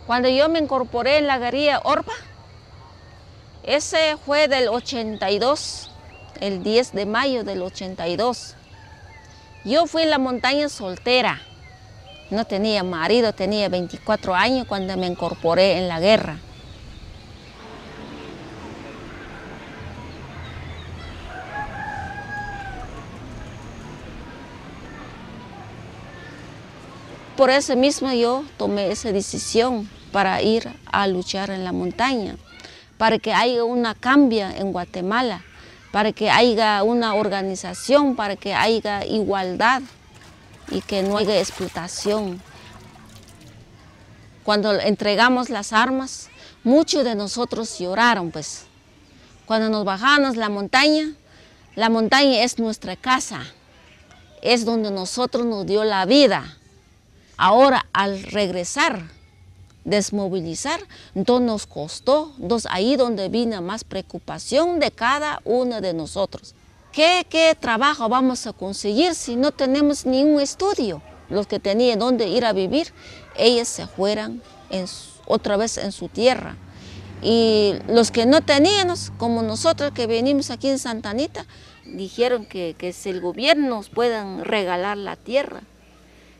Cuando yo me incorporé en la guerrilla Orpa, ese fue del 82, el 10 de mayo del 82. Yo fui a la montaña soltera, no tenía marido, tenía 24 años cuando me incorporé en la guerra. Por eso mismo yo tomé esa decisión para ir a luchar en la montaña, para que haya una cambio en Guatemala, para que haya una organización, para que haya igualdad y que no haya explotación. Cuando entregamos las armas, muchos de nosotros lloraron, pues. Cuando nos bajamos la montaña es nuestra casa, es donde nosotros nos dio la vida. Ahora, al regresar, desmovilizar, entonces nos costó, entonces ahí donde vino más preocupación de cada uno de nosotros. ¿Qué trabajo vamos a conseguir si no tenemos ningún estudio? Los que tenían dónde ir a vivir, ellos se fueran otra vez en su tierra. Y los que no teníamos, como nosotros que venimos aquí en Santa Anita, dijeron que si el gobierno nos puedan regalar la tierra.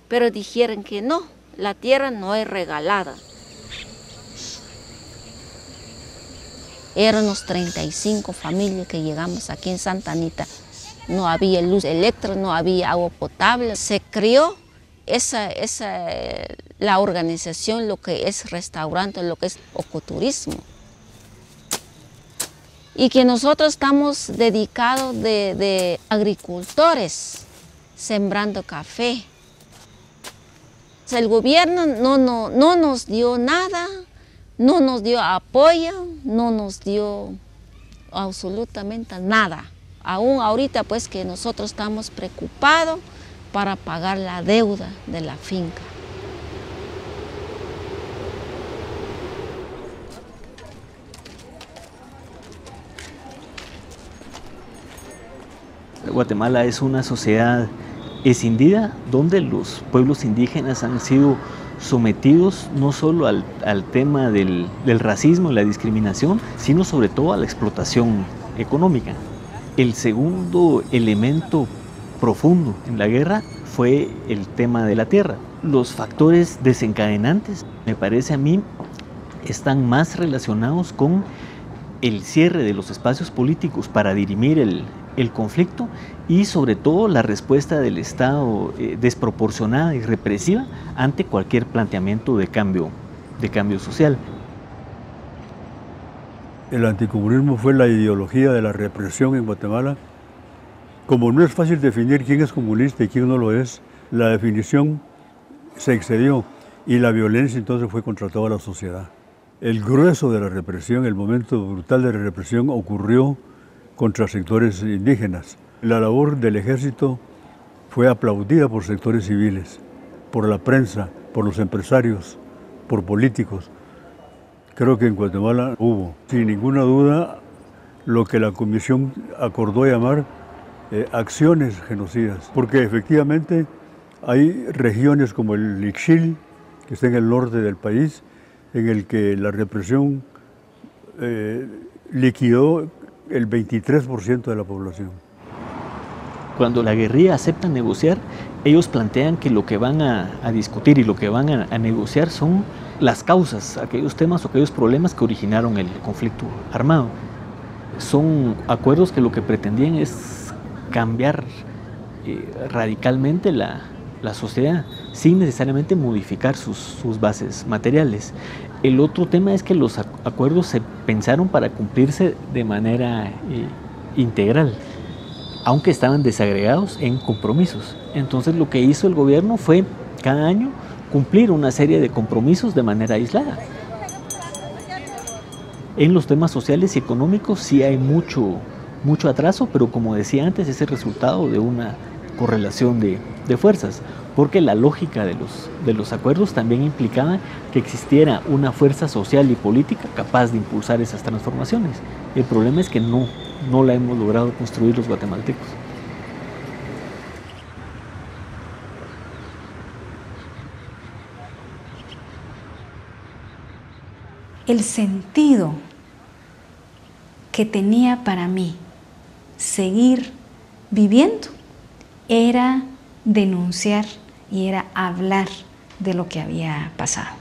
Pero dijeron que no, la tierra no es regalada. Éramos 35 familias que llegamos aquí en Santa Anita. No había luz eléctrica, no había agua potable. Se creó la organización, lo que es restaurante, lo que es ecoturismo. Y que nosotros estamos dedicados de agricultores, sembrando café. El gobierno no nos dio nada, no nos dio apoyo, no nos dio absolutamente nada. Aún ahorita pues que nosotros estamos preocupados para pagar la deuda de la finca. Guatemala es una sociedad escindida donde los pueblos indígenas han sido sometidos no solo al tema del racismo y la discriminación, sino sobre todo a la explotación económica. El segundo elemento profundo en la guerra fue el tema de la tierra. Los factores desencadenantes, me parece a mí, están más relacionados con el cierre de los espacios políticos para dirimir el conflicto y sobre todo la respuesta del Estado desproporcionada y represiva ante cualquier planteamiento de cambio social. El anticomunismo fue la ideología de la represión en Guatemala. Como no es fácil definir quién es comunista y quién no lo es, la definición se excedió y la violencia entonces fue contra toda la sociedad. El grueso de la represión, el momento brutal de la represión ocurrió contra sectores indígenas. La labor del ejército fue aplaudida por sectores civiles, por la prensa, por los empresarios, por políticos. Creo que en Guatemala hubo, sin ninguna duda, lo que la Comisión acordó llamar acciones genocidas, porque efectivamente hay regiones como el Ixchil, que está en el norte del país, en el que la represión liquidó el 23% de la población. Cuando la guerrilla acepta negociar, ellos plantean que lo que van a discutir y lo que van a negociar son las causas, aquellos temas o aquellos problemas que originaron el conflicto armado. Son acuerdos que lo que pretendían es cambiar radicalmente la sociedad sin necesariamente modificar sus bases materiales. El otro tema es que los acuerdos se pensaron para cumplirse de manera integral, aunque estaban desagregados en compromisos. Entonces lo que hizo el gobierno fue cada año cumplir una serie de compromisos de manera aislada. En los temas sociales y económicos sí hay mucho atraso, pero como decía antes, es el resultado de una correlación de fuerzas, porque la lógica de los acuerdos también implicaba que existiera una fuerza social y política capaz de impulsar esas transformaciones. El problema es que no la hemos logrado construir los guatemaltecos. El sentido que tenía para mí seguir viviendo era denunciar y era hablar de lo que había pasado.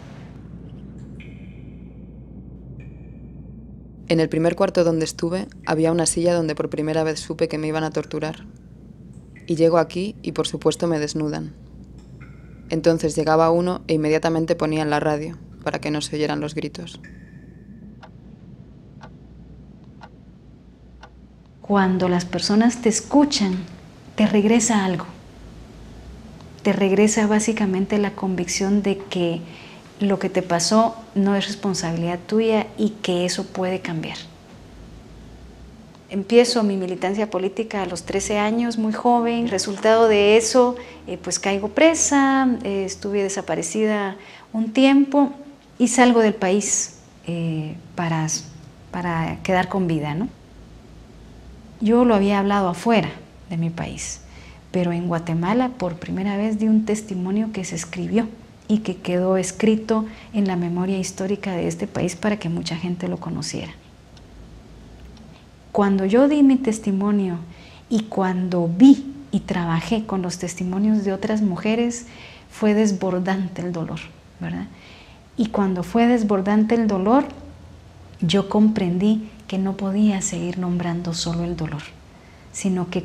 En el primer cuarto donde estuve había una silla donde por primera vez supe que me iban a torturar. Y llego aquí y por supuesto me desnudan. Entonces llegaba uno e inmediatamente ponían la radio para que no se oyeran los gritos. Cuando las personas te escuchan, te regresa algo. Te regresa básicamente la convicción de que lo que te pasó no es responsabilidad tuya y que eso puede cambiar. Empiezo mi militancia política a los 13 años, muy joven. Resultado de eso, pues caigo presa, estuve desaparecida un tiempo y salgo del país para quedar con vida, ¿no? Yo lo había hablado afuera de mi país, pero en Guatemala por primera vez di un testimonio que se escribió y que quedó escrito en la memoria histórica de este país para que mucha gente lo conociera. Cuando yo di mi testimonio y cuando vi y trabajé con los testimonios de otras mujeres, fue desbordante el dolor, ¿verdad? Y cuando fue desbordante el dolor, yo comprendí que no podía seguir nombrando solo el dolor, sino que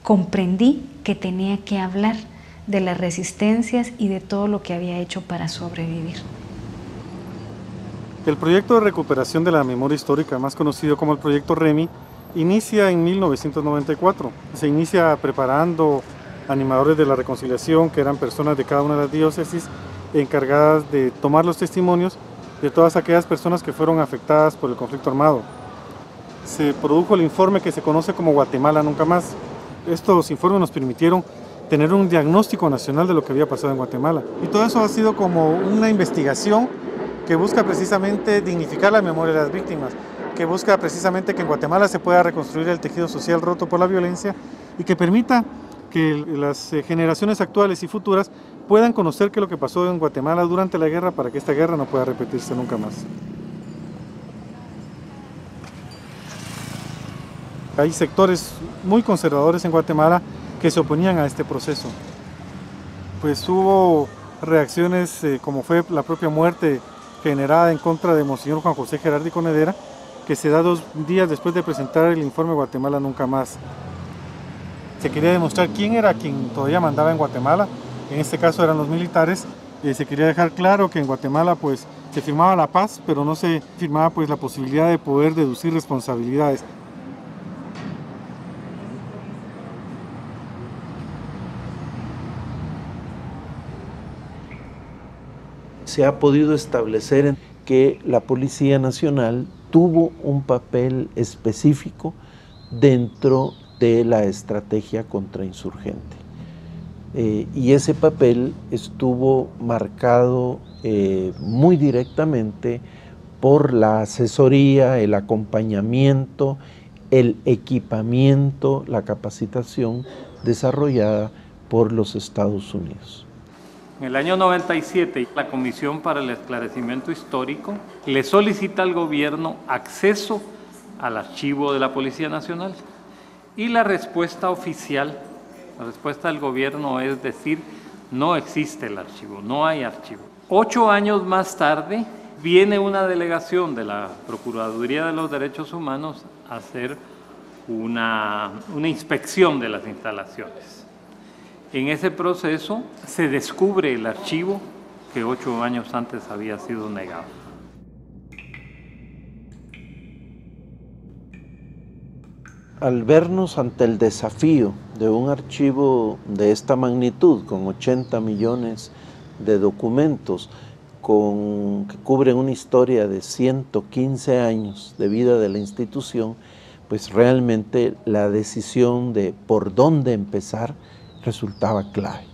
comprendí que tenía que hablar de las resistencias y de todo lo que había hecho para sobrevivir. El proyecto de recuperación de la memoria histórica, más conocido como el proyecto REMI, inicia en 1994. Se inicia preparando animadores de la reconciliación, que eran personas de cada una de las diócesis encargadas de tomar los testimonios de todas aquellas personas que fueron afectadas por el conflicto armado. Se produjo el informe que se conoce como Guatemala Nunca Más. Estos informes nos permitieron tener un diagnóstico nacional de lo que había pasado en Guatemala. Y todo eso ha sido como una investigación que busca precisamente dignificar la memoria de las víctimas, que busca precisamente que en Guatemala se pueda reconstruir el tejido social roto por la violencia y que permita que las generaciones actuales y futuras puedan conocer qué es lo que pasó en Guatemala durante la guerra para que esta guerra no pueda repetirse nunca más. Hay sectores muy conservadores en Guatemala que se oponían a este proceso. Pues hubo reacciones como fue la propia muerte generada en contra de Monseñor Juan José Gerardi Conedera, que se da 2 días después de presentar el informe Guatemala Nunca Más. Se quería demostrar quién era quien todavía mandaba en Guatemala, en este caso eran los militares. Se quería dejar claro que en Guatemala pues, se firmaba la paz, pero no se firmaba pues, la posibilidad de poder deducir responsabilidades. Se ha podido establecer que la Policía Nacional tuvo un papel específico dentro de la estrategia contrainsurgente. Y ese papel estuvo marcado muy directamente por la asesoría, el acompañamiento, el equipamiento, la capacitación desarrollada por los Estados Unidos. En el año 97, la Comisión para el Esclarecimiento Histórico le solicita al gobierno acceso al archivo de la Policía Nacional. Y la respuesta oficial, la respuesta del gobierno es decir, no existe el archivo, no hay archivo. 8 años más tarde, viene una delegación de la Procuraduría de los Derechos Humanos a hacer una inspección de las instalaciones. En ese proceso se descubre el archivo que 8 años antes había sido negado. Al vernos ante el desafío de un archivo de esta magnitud, con 80 millones de documentos, que cubren una historia de 115 años de vida de la institución, pues realmente la decisión de por dónde empezar resultaba clave.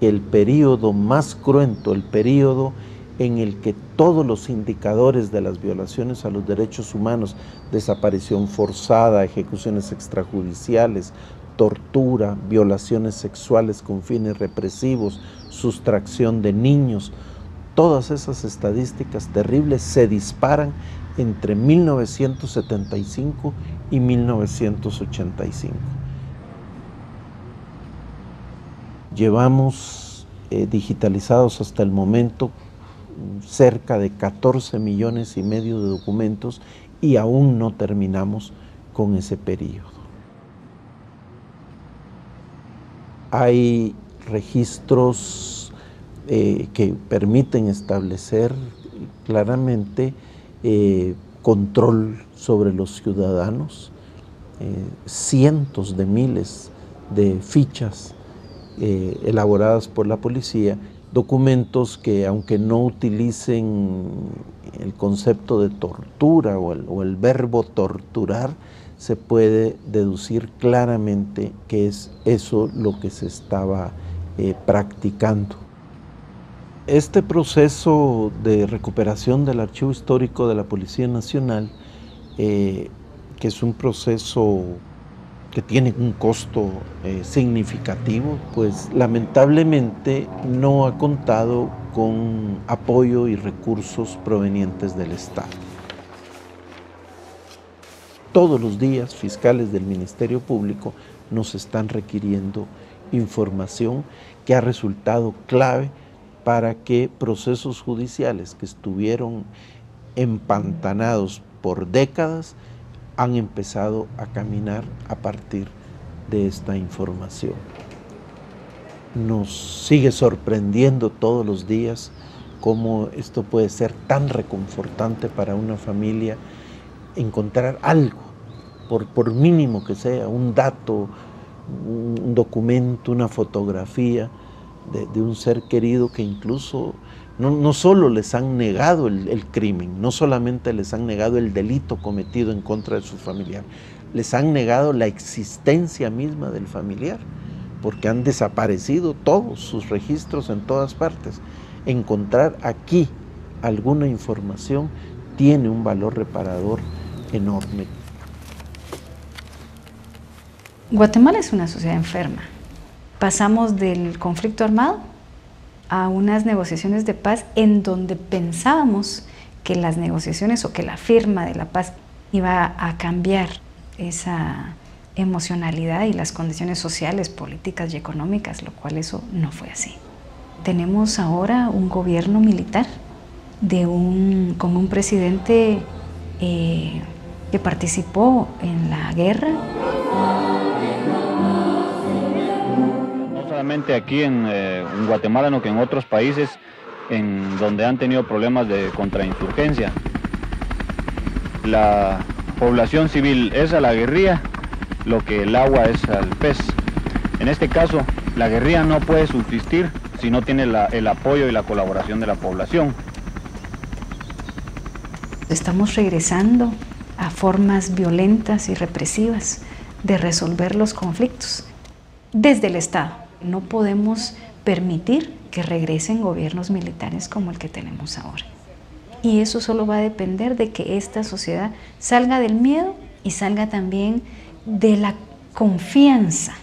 El periodo más cruento, el periodo en el que todos los indicadores de las violaciones a los derechos humanos, desaparición forzada, ejecuciones extrajudiciales, tortura, violaciones sexuales con fines represivos, sustracción de niños, todas esas estadísticas terribles se disparan entre 1975 y 1985. Llevamos digitalizados hasta el momento cerca de 14,5 millones de documentos y aún no terminamos con ese periodo. Hay registros que permiten establecer claramente control sobre los ciudadanos, cientos de miles de fichas elaboradas por la policía, documentos que, aunque no utilicen el concepto de tortura o el verbo torturar, se puede deducir claramente que es eso lo que se estaba practicando. Este proceso de recuperación del archivo histórico de la Policía Nacional, que es un proceso que tiene un costo significativo, pues lamentablemente no ha contado con apoyo y recursos provenientes del Estado. Todos los días fiscales del Ministerio Público nos están requiriendo información que ha resultado clave para que procesos judiciales que estuvieron empantanados por décadas han empezado a caminar a partir de esta información. Nos sigue sorprendiendo todos los días cómo esto puede ser tan reconfortante para una familia, encontrar algo, por mínimo que sea, un dato, un documento, una fotografía de un ser querido que incluso no solo les han negado el crimen, no solamente les han negado el delito cometido en contra de su familiar, les han negado la existencia misma del familiar, porque han desaparecido todos sus registros en todas partes. Encontrar aquí alguna información tiene un valor reparador enorme. Guatemala es una sociedad enferma. Pasamos del conflicto armado a unas negociaciones de paz en donde pensábamos que las negociaciones o que la firma de la paz iba a cambiar esa emocionalidad y las condiciones sociales, políticas y económicas, lo cual eso no fue así. Tenemos ahora un gobierno militar con un presidente que participó en la guerra. Solamente aquí en Guatemala, no que en otros países en donde han tenido problemas de contrainsurgencia. La población civil es a la guerrilla lo que el agua es al pez. En este caso, la guerrilla no puede subsistir si no tiene el apoyo y la colaboración de la población. Estamos regresando a formas violentas y represivas de resolver los conflictos desde el Estado. No podemos permitir que regresen gobiernos militares como el que tenemos ahora. Y eso solo va a depender de que esta sociedad salga del miedo y salga también de la confianza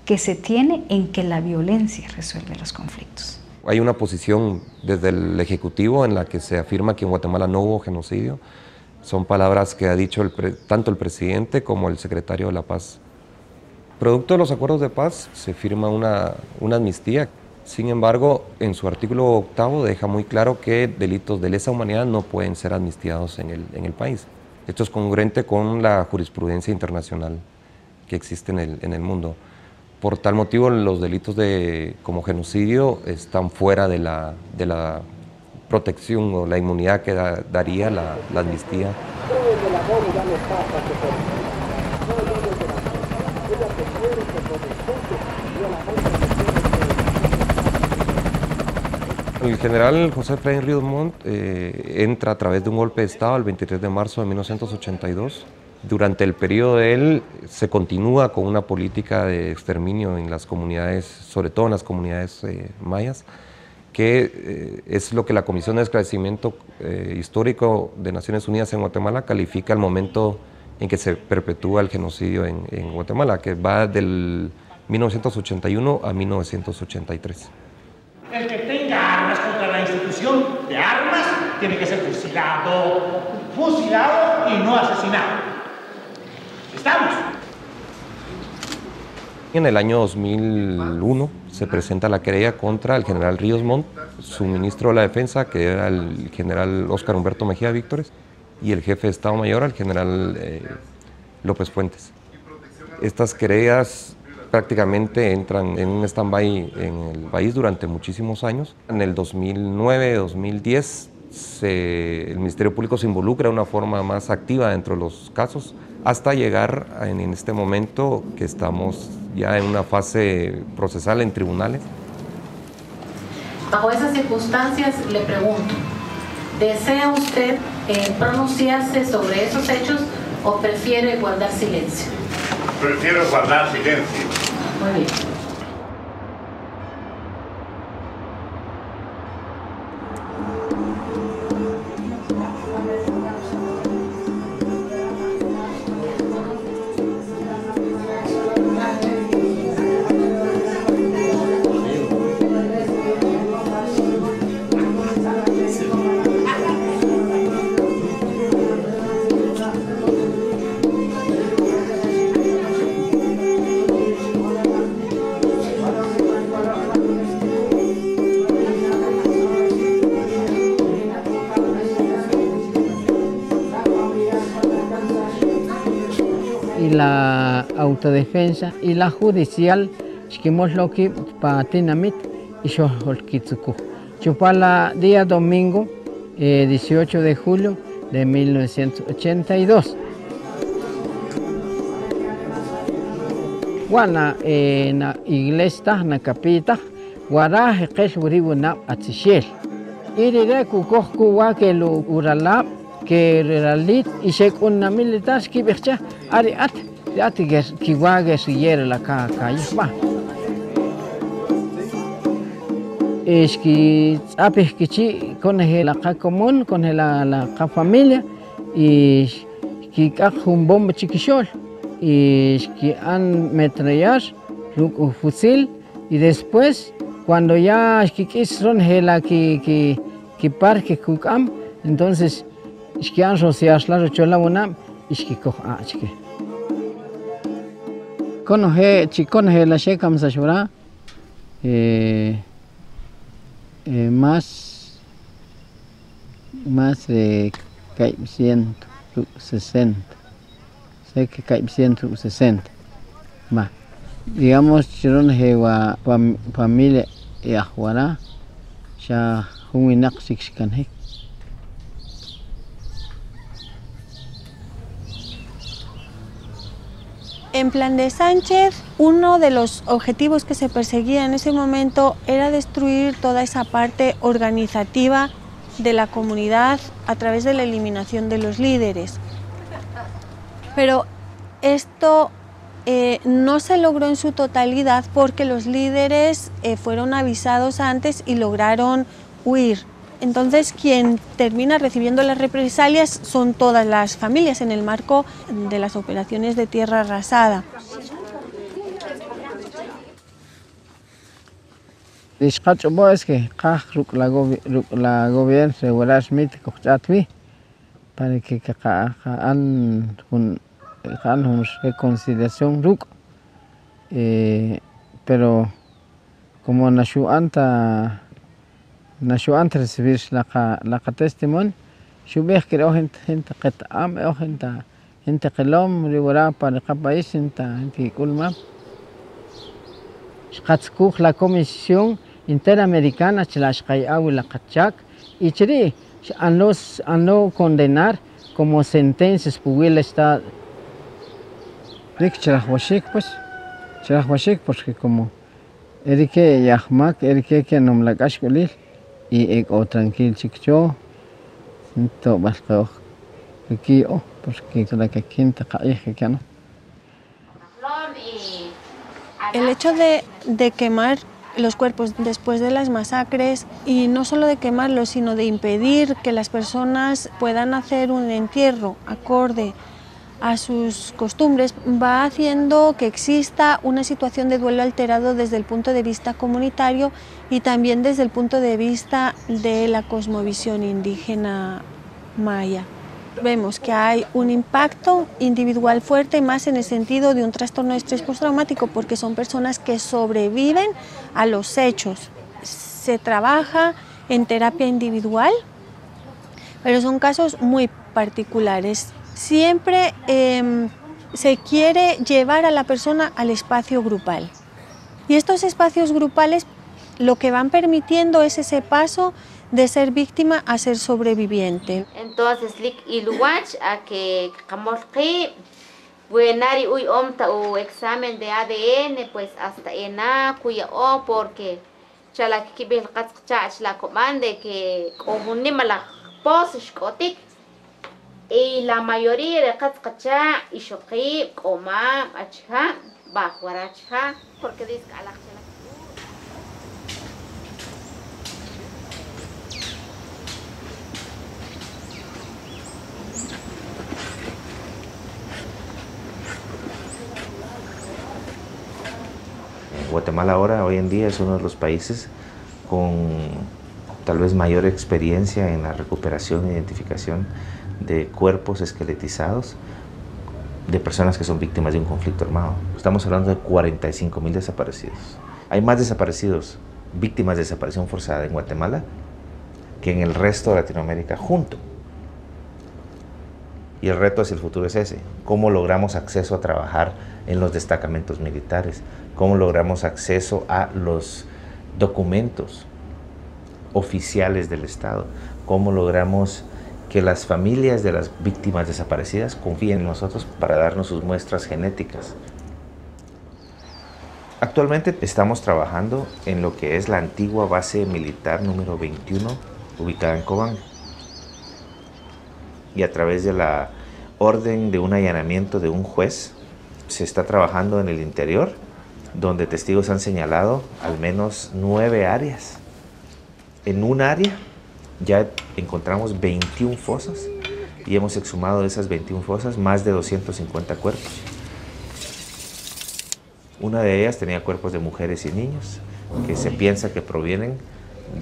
que se tiene en que la violencia resuelve los conflictos. Hay una posición desde el Ejecutivo en la que se afirma que en Guatemala no hubo genocidio. Son palabras que ha dicho tanto el presidente como el secretario de la Paz. Producto de los acuerdos de paz se firma una amnistía. Sin embargo, en su artículo 8 deja muy claro que delitos de lesa humanidad no pueden ser amnistiados en el país. Esto es congruente con la jurisprudencia internacional que existe en el mundo. Por tal motivo, los delitos como genocidio están fuera de la protección o la inmunidad que daría la amnistía. El general José Efraín Ríos Montt entra a través de un golpe de Estado el 23 de marzo de 1982. Durante el periodo de él se continúa con una política de exterminio en las comunidades, sobre todo en las comunidades mayas, que es lo que la Comisión de Esclarecimiento Histórico de Naciones Unidas en Guatemala califica el momento en que se perpetúa el genocidio en Guatemala, que va del 1981 a 1983. El que tenga armas contra la institución posesión de armas tiene que ser fusilado. Fusilado y no asesinado. ¿Estamos? En el año 2001 se presenta la querella contra el general Ríos Montt, su ministro de la Defensa, que era el general Óscar Humberto Mejía Víctores, y el jefe de Estado Mayor, el general López Fuentes. Estas querellas prácticamente entran en un stand-by en el país durante muchísimos años. En el 2009-2010 el Ministerio Público se involucra de una forma más activa dentro de los casos, hasta llegar en este momento que estamos ya en una fase procesal en tribunales. Bajo esas circunstancias le pregunto, ¿desea usted pronunciarse sobre esos hechos o prefiere guardar silencio? Prefiero guardar silencio. Muy bien. La autodefensa y la judicial, esquimos lo que para Tinamit y Xoholquitzucu. Chupala día domingo, 18 de julio de 1982. Wana na iglesia na capita, guaraje que es uribuna atzishel. Irire kukohku wa que lo uralab que realit y se con una militar que bercha ari at que guague siguiera la calle va. Es que apes que chi con la ca común con la familia y que un bomba chiquishol y que han metrallas un fusil y después cuando ya es que son la que parque kukam entonces es que han rociado la rochola una es que coja chique conoce chiconoce la checa msashura más de 160 sé que 160 más digamos chiron hewa familia y ajuara ya huminak sixkanhe. En Plan de Sánchez, uno de los objetivos que se perseguía en ese momento era destruir toda esa parte organizativa de la comunidad a través de la eliminación de los líderes. Pero esto no se logró en su totalidad porque los líderes fueron avisados antes y lograron huir. Entonces, quien termina recibiendo las represalias son todas las familias en el marco de las operaciones de tierra arrasada. Es que la gobierno regular Smith para que han una reconciliación pero como nació antes recibir la testimonio, yo veo que la gente que ama, gente que lo ama, para el país, gente que culma. La Comisión Interamericana, la Kachak, y chiri, a no condenar como sentencias por el Estado. Porque como Erike Yahmak, Erike que no me la casculil. Y tranquilo chico to basco aquí porque toda que quinta calle que no. El hecho de quemar los cuerpos después de las masacres y no solo de quemarlos sino de impedir que las personas puedan hacer un entierro acorde a sus costumbres, va haciendo que exista una situación de duelo alterado desde el punto de vista comunitario y también desde el punto de vista de la cosmovisión indígena maya. Vemos que hay un impacto individual fuerte, más en el sentido de un trastorno de estrés postraumático, porque son personas que sobreviven a los hechos. Se trabaja en terapia individual, pero son casos muy particulares. Siempre se quiere llevar a la persona al espacio grupal. Y estos espacios grupales lo que van permitiendo es ese paso de ser víctima a ser sobreviviente. Entonces, iluwach a que camolqui, buenari uy omta o examen de ADN, pues hasta ena cuya o porque chala que bil qatchach la comande que comunima la pos shkotik. Y la mayoría de qatcha y shoqi koma achha bajwarachha porque dice a la Guatemala ahora, hoy en día, es uno de los países con tal vez mayor experiencia en la recuperación e identificación de cuerpos esqueletizados de personas que son víctimas de un conflicto armado. Estamos hablando de 45,000 desaparecidos. Hay más desaparecidos, víctimas de desaparición forzada en Guatemala que en el resto de Latinoamérica junto. Y el reto hacia el futuro es ese: cómo logramos acceso a trabajar en los destacamentos militares, cómo logramos acceso a los documentos oficiales del Estado, cómo logramos que las familias de las víctimas desaparecidas confíen en nosotros para darnos sus muestras genéticas. Actualmente estamos trabajando en lo que es la antigua base militar número 21, ubicada en Cobán. Y a través de la orden de un allanamiento de un juez, se está trabajando en el interior, donde testigos han señalado al menos 9 áreas. En un área ya encontramos 21 fosas y hemos exhumado de esas 21 fosas más de 250 cuerpos. Una de ellas tenía cuerpos de mujeres y niños que se piensa que provienen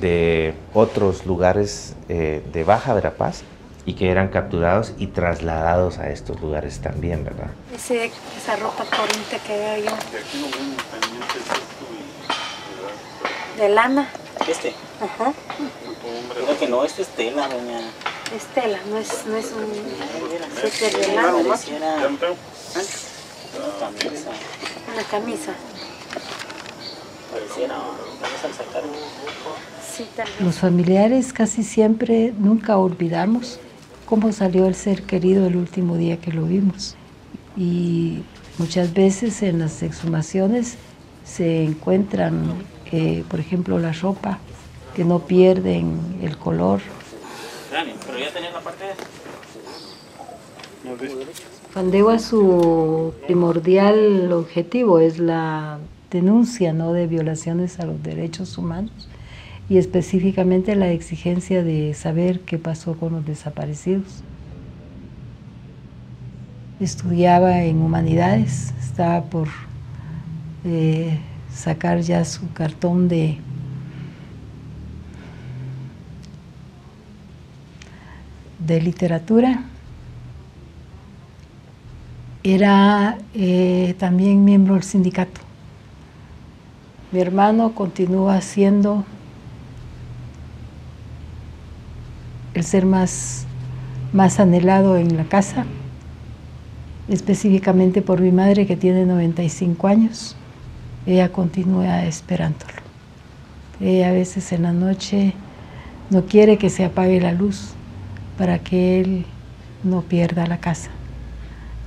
de otros lugares de Baja Verapaz y que eran capturados y trasladados a estos lugares también, ¿verdad? Esa ropa corriente que veo yo. ¿De lana? Ajá. Creo que no, esto es tela, doña. Es tela, no es un suéter de lana. Una camisa. Pareciera, vamos a sacar un poco. Sí, tal vez. Los familiares casi siempre nunca olvidamos cómo salió el ser querido el último día que lo vimos. Y muchas veces en las exhumaciones se encuentran, por ejemplo, la ropa, que no pierden el color. Pero ya tenía la parte de... Fandegua, su primordial objetivo es la denuncia, ¿no?, de violaciones a los derechos humanos y específicamente la exigencia de saber qué pasó con los desaparecidos. Estudiaba en Humanidades, estaba por sacar ya su cartón de literatura. Era también miembro del sindicato. Mi hermano continúa siendo el ser más anhelado en la casa, específicamente por mi madre, que tiene 95 años. Ella continúa esperándolo. Ella a veces en la noche no quiere que se apague la luz para que él no pierda la casa.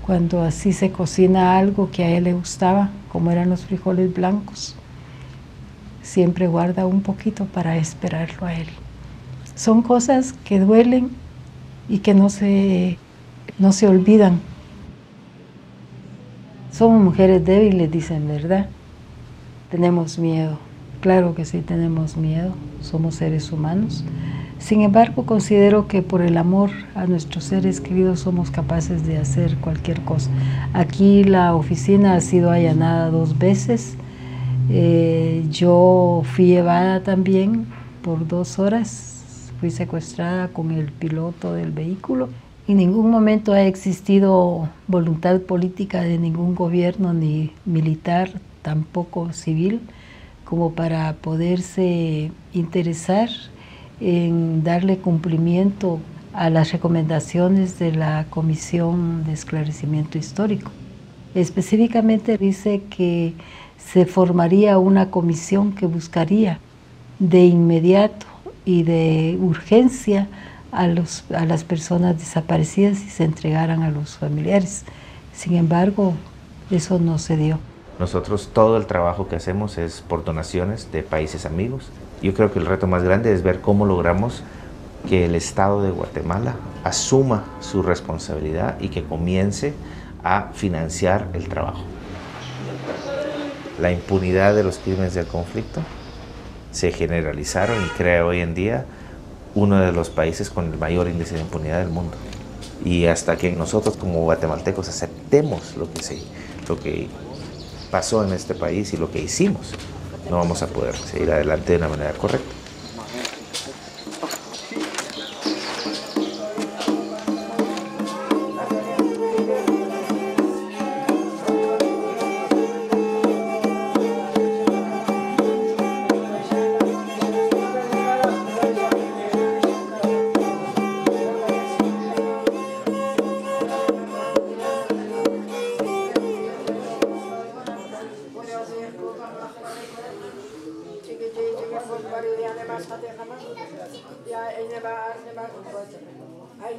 Cuando así se cocina algo que a él le gustaba, como eran los frijoles blancos, siempre guarda un poquito para esperarlo a él. Son cosas que duelen y que no se olvidan. Somos mujeres débiles, dicen, ¿verdad? Tenemos miedo. Claro que sí tenemos miedo, somos seres humanos. Sin embargo, considero que por el amor a nuestros seres queridos somos capaces de hacer cualquier cosa. Aquí la oficina ha sido allanada 2 veces. Yo fui llevada también por 2 horas. Fui secuestrada con el piloto del vehículo. En ningún momento ha existido voluntad política de ningún gobierno, ni militar, tampoco civil, como para poderse interesar en darle cumplimiento a las recomendaciones de la Comisión de Esclarecimiento Histórico. Específicamente dice que se formaría una comisión que buscaría de inmediato y de urgencia a las personas desaparecidas y se entregaran a los familiares. Sin embargo, eso no se dio. Nosotros todo el trabajo que hacemos es por donaciones de países amigos. Yo creo que el reto más grande es ver cómo logramos que el Estado de Guatemala asuma su responsabilidad y que comience a financiar el trabajo. La impunidad de los crímenes del conflicto se generalizaron y crea hoy en día uno de los países con el mayor índice de impunidad del mundo. Y hasta que nosotros como guatemaltecos aceptemos lo que pasó en este país y lo que hicimos, no vamos a poder seguir adelante de una manera correcta. Ay,